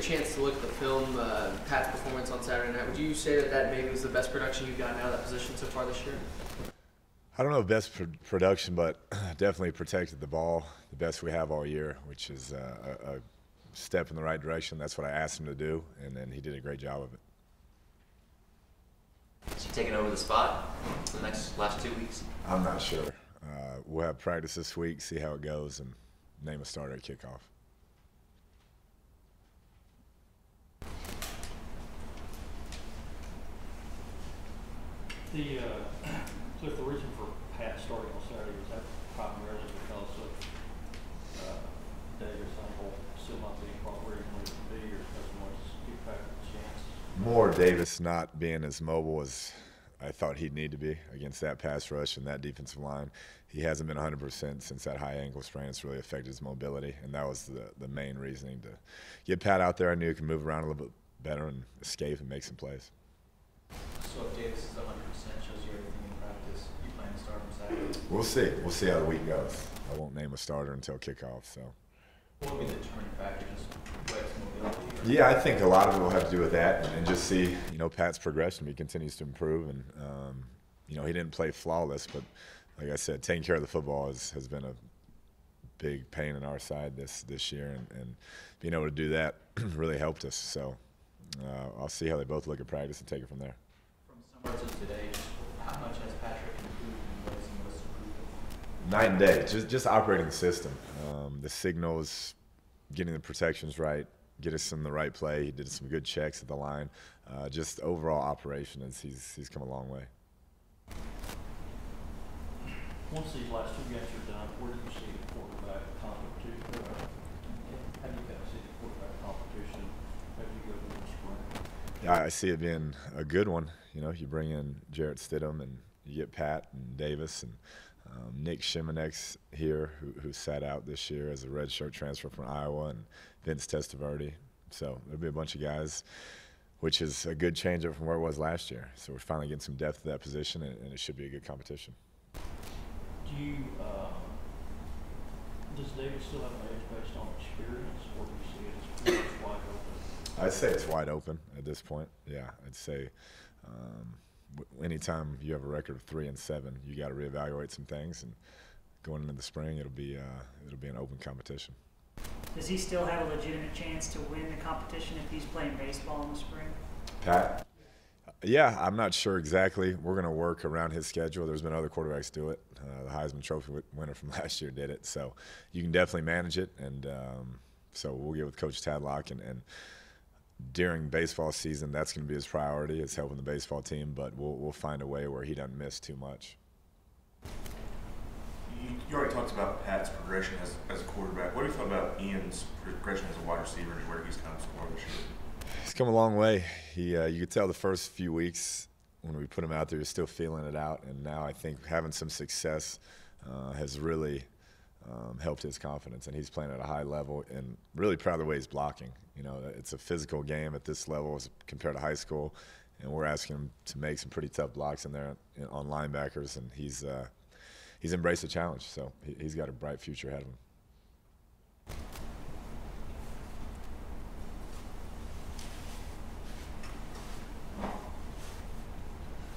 chance to look at the film, Pat's performance on Saturday night, would you say that that maybe was the best production you've gotten out of that position so far this year? I don't know if best production, but definitely protected the ball the best we have all year, which is a step in the right direction. That's what I asked him to do, and then he did a great job of it. Is he taking over the spot for the last 2 weeks? I'm not sure. We'll have practice this week, see how it goes, and name a starter at kickoff. Cliff, the reason for Pat starting on Saturday, was that primarily because of Davis still not being quite where he wanted to be, or because he wants to give Pat a chance? More Davis not being as mobile as I thought he'd need to be against that pass rush and that defensive line. He hasn't been 100% since that high ankle sprain. It's really affected his mobility, and that was the main reasoning to get Pat out there. I knew he could move around a little bit better and escape and make some plays. So if Davis is 100%, shows you everything in practice, you plan to start him Saturday? We'll see. We'll see how the week goes. I won't name a starter until kickoff. So. What will be the determining factor? Just legs mobility? Yeah, I think a lot of it will have to do with that, and just see, Pat's progression. He continues to improve, and he didn't play flawless, but like I said, taking care of the football has been a big pain in our side this year, and being able to do that really helped us. So I'll see how they both look at practice and take it from there. From summer to today, how much has Patrick improved, and what is he most improved? Night and day, just operating the system. The signals, getting the protections right, get us in the right play. He did some good checks at the line. Just overall operation, he's come a long way. Once these last 2 games are done, where do you see the quarterback competition? How do you guys see the quarterback competition as you go through the spring? Yeah, I see it being a good one. You bring in Jarrett Stidham, and you get Pat and Davis and Nick Shimonek's here, who sat out this year as a redshirt transfer from Iowa, and Vince Testaverde. So there'll be a bunch of guys, which is a good change up from where it was last year. So we're finally getting some depth to that position, and it should be a good competition. Does David still have an edge based on experience, or do you see it as pretty much wide open? I'd say it's wide open at this point. Yeah, I'd say anytime you have a record of 3-7, you got to reevaluate some things, and going into the spring, it'll be an open competition. Does he still have a legitimate chance to win the competition if he's playing baseball in the spring? Pat? Yeah, I'm not sure exactly. We're going to work around his schedule. There's been other quarterbacks do it. The Heisman Trophy winner from last year did it. So you can definitely manage it. And so we'll get with Coach Tadlock. And during baseball season, that's going to be his priority, is helping the baseball team. But we'll find a way where he doesn't miss too much. You already talked about Pat's progression as a quarterback. What do you thought about Ian's progression as a wide receiver and where he's kind of scored this year? He's come a long way. You could tell the first few weeks when we put him out there, he was still feeling it out, and now I think having some success has really helped his confidence, and he's playing at a high level, and really proud of the way he's blocking. It's a physical game at this level as compared to high school, and we're asking him to make some pretty tough blocks in there on linebackers, and he's embraced the challenge, so he's got a bright future ahead of him.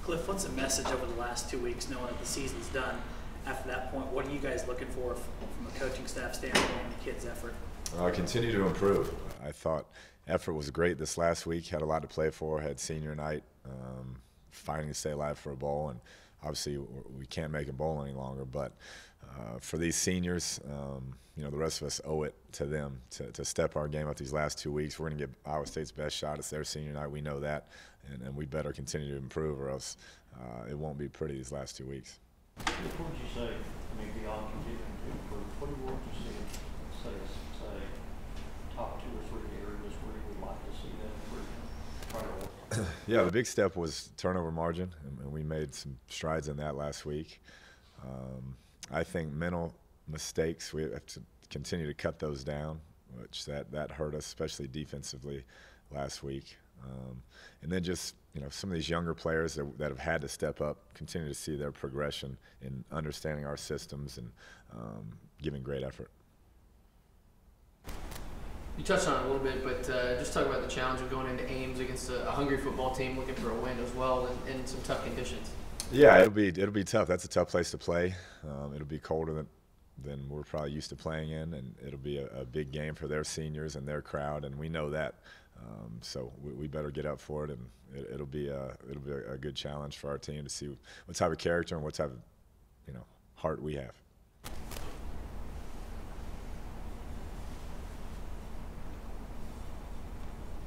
Kliff, what's the message over the last 2 weeks, knowing that the season's done? After that point, what are you guys looking for from a coaching staff standpoint and the kids' effort? Continue to improve. I thought effort was great this last week. Had a lot to play for. Had senior night, fighting to stay alive for a bowl, and obviously we can't make a bowl any longer. But for these seniors, the rest of us owe it to them to step our game up these last 2 weeks. We're going to give Iowa State's best shot. It's their senior night. We know that, and we better continue to improve, or else it won't be pretty these last 2 weeks. What would you say, beyond continuing to improve, what do you want to see, say top 2 or 3 areas where you would like to see that improvement? Yeah, the big step was turnover margin, and we made some strides in that last week. I think mental mistakes, we have to continue to cut those down, which that hurt us, especially defensively last week. And then just, some of these younger players that have had to step up, continue to see their progression in understanding our systems and giving great effort. You touched on it a little bit, but just talk about the challenge of going into Ames against a hungry football team looking for a win as well in some tough conditions. Yeah, it'll be tough. That's a tough place to play. It'll be colder than we're probably used to playing in, and it'll be a big game for their seniors and their crowd, and we know that. So we better get up for it, and it'll be a good challenge for our team to see what type of character and what type of heart we have.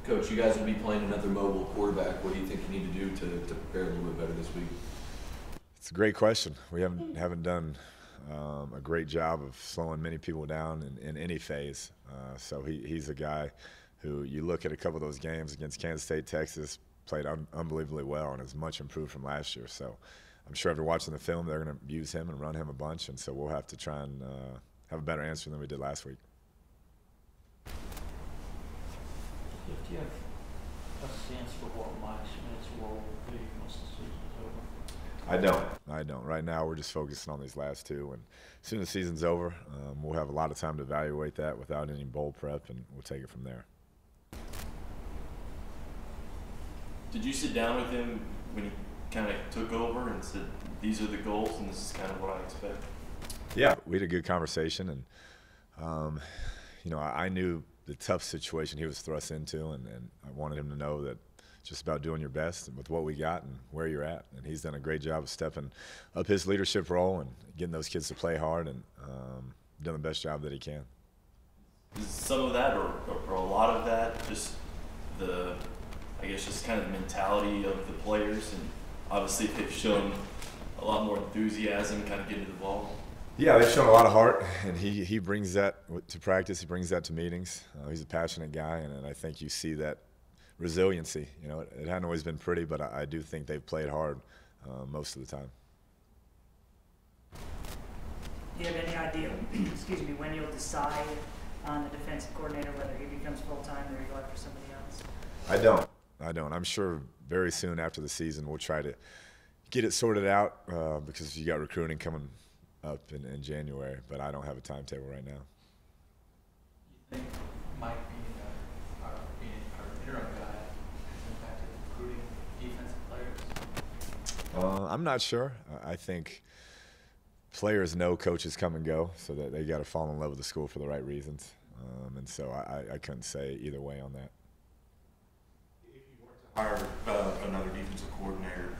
Coach, you guys will be playing another mobile quarterback. What do you think you need to do to prepare a little bit better this week? It's a great question. We haven't done a great job of slowing many people down in any phase. So he's a guy who you look at a couple of those games against Kansas State, Texas, played unbelievably well and is much improved from last year. So I'm sure after watching the film, they're going to use him and run him a bunch, and so we'll have to try and have a better answer than we did last week. Do you have a sense for what Mike Smith's role will be once the season's over? I don't. Right now, we're just focusing on these last two, and as soon as the season's over, we'll have a lot of time to evaluate that without any bowl prep, and we'll take it from there. Did you sit down with him when he kind of took over and said, these are the goals and this is kind of what I expect? Yeah, we had a good conversation, and I knew the tough situation he was thrust into, and I wanted him to know that it's just about doing your best with what we got and where you're at. And he's done a great job of stepping up his leadership role and getting those kids to play hard, and done the best job that he can. Is some of that or a lot of that just just kind of the mentality of the players, and obviously they've shown a lot more enthusiasm kind of getting to the ball? Yeah, they've shown a lot of heart, and he brings that to practice. He brings that to meetings. He's a passionate guy, and I think you see that resiliency. It hadn't always been pretty, but I do think they've played hard most of the time. Do you have any idea, when you'll decide on the defensive coordinator, whether he becomes full-time or you go after somebody else? I don't. I'm sure very soon after the season we'll try to get it sorted out because you got recruiting coming up in January, but I don't have a timetable right now. You think Mike being our interim guy has impacted recruiting defensive players? I'm not sure. I think players know coaches come and go, so that they got to fall in love with the school for the right reasons, and so I couldn't say either way on that. If you were to hire another defensive coordinator,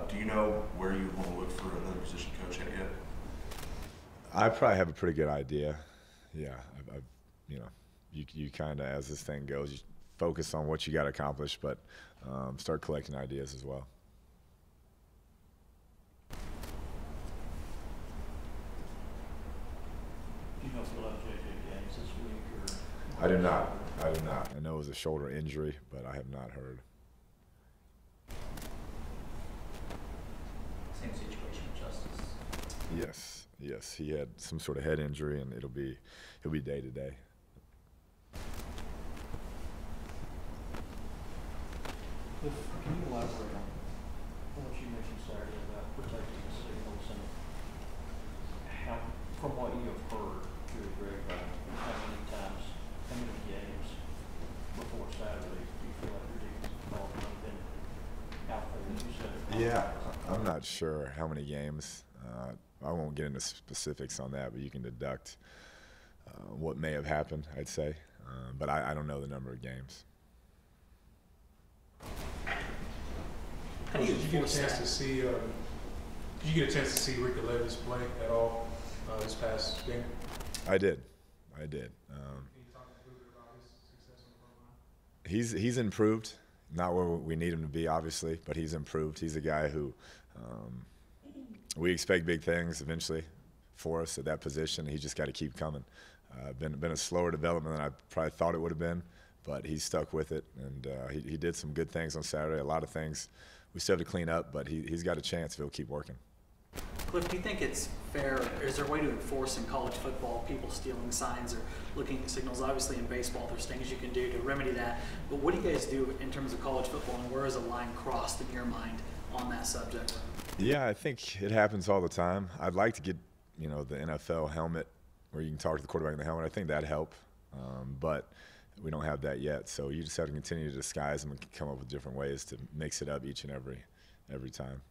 do you know where you want to look for another position coach yet? I probably have a pretty good idea. Yeah, you kind of, as this thing goes, you focus on what you got to accomplish, but start collecting ideas as well. Do you know if you'll have J.J. Gaines this week? Or I do not. I know it was a shoulder injury, but I have not heard. Same situation with Justice. Yes, he had some sort of head injury, and he'll be day to day. Cliff, can you elaborate on what you mentioned Saturday about protecting the signals, and how, from what you have heard through the grapevine, how many games before Saturday do you feel like your defensive call have been out there, as you said? Yeah, I'm not sure how many games. I won't get into specifics on that, but you can deduct what may have happened, I'd say. But I don't know the number of games. Did you get a chance to see? Did you get a chance to see Rico Levis play at all this past game? I did. Can you talk a little bit about his success on the front line? He's improved. Not where we need him to be, obviously, but he's improved. He's a guy who we expect big things eventually for us at that position. He's just got to keep coming. Been a slower development than I probably thought it would have been, but he's stuck with it, and he did some good things on Saturday. A lot of things we still have to clean up, but he's got a chance if he'll keep working. Kliff, do you think it's fair, or is there a way to enforce in college football people stealing signs or looking at signals? Obviously in baseball there's things you can do to remedy that, but what do you guys do in terms of college football, and where is a line crossed in your mind on that subject? Yeah, I think it happens all the time. I'd like to get, the NFL helmet where you can talk to the quarterback in the helmet. I think that'd help. But we don't have that yet. So you just have to continue to disguise them and come up with different ways to mix it up each and every time.